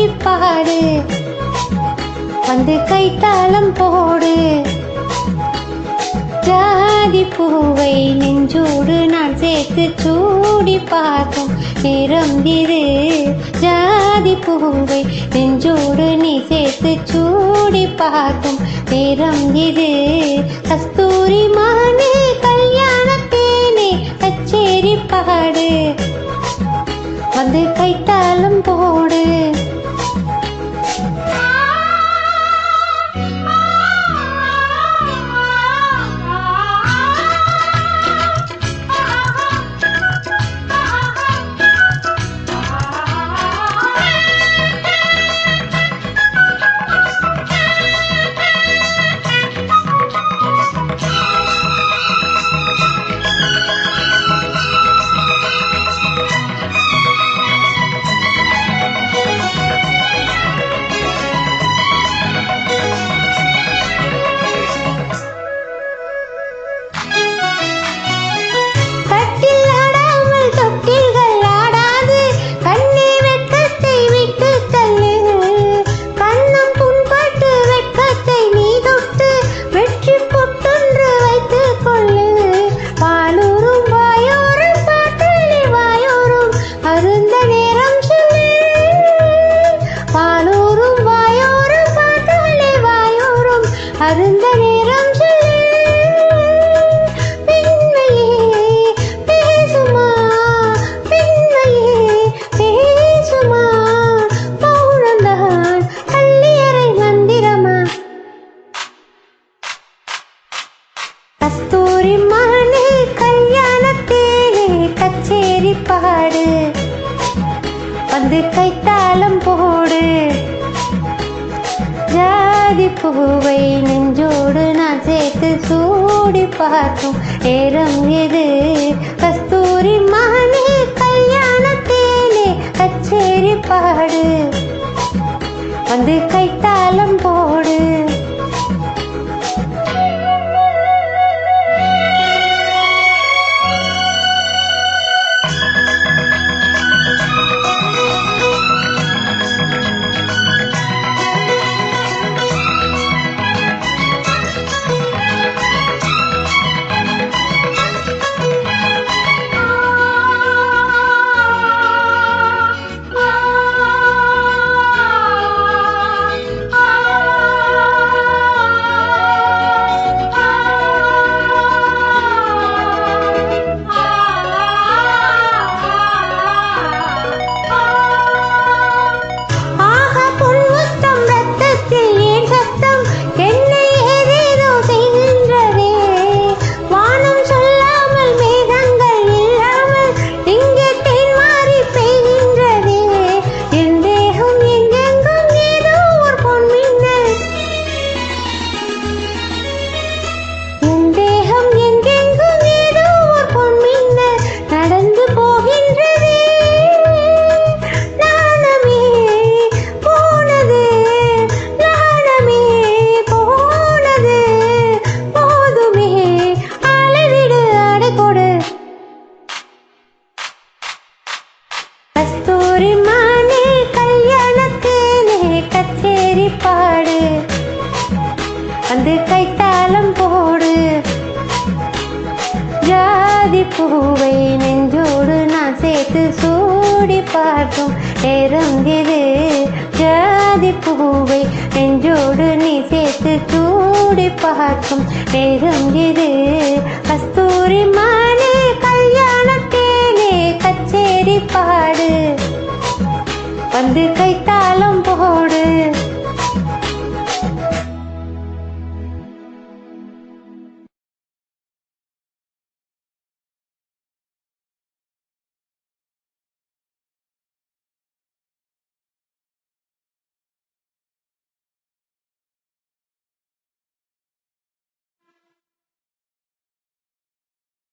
கச்சேரி பாடு, வந்து கைத்தாளம் போடு. ஜாதி பூவை நெஞ்சோடு நான் சேர்த்து சூடி பார்க்கும் நேரம் இது. ஜாதி பூவை நெஞ்சோடு நீ சேர்த்து சூடி பார்க்கும் நேரம் இது. கஸ்தூரி மானே கல்யாணத்தேனே கச்சேரி பாடு, வந்து கைத்தாளம் போடு. அருந்த நேரம் பெண்மையே பேசுமா, பெண்மையே பேசுமா, மௌனந்தான் பள்ளியறை மந்திரமா. கஸ்தூரி மானே கல்யாணத்தேனே கச்சேரி பாடு, வந்து கைத்தாளம் போடு. ஜாதி பூவை நெஞ்சோடு நான் சேர்த்து சூடி பார்க்கும் நேரம் இது. கஸ்தூரி மானே கல்யாணத்தேனே கச்சேரி பாடு, வந்து கைத்தாளம் போடு. கஸ்தூரி மானே கல்யாணத்தேனே கச்சேரி பாடு, வந்து கைத்தாளம் போடு. ஜாதி பூவை நெஞ்சோடு நான் சேர்த்து சூடி பார்க்கும் நேரம் இது. ஜாதி பூவை நெஞ்சோடு நீ சேர்த்து சூடி பார்க்கும் நேரம் இது. கஸ்தூரி மானே கல்யாணத்தேனே கச்சேரி பாடு, வந்து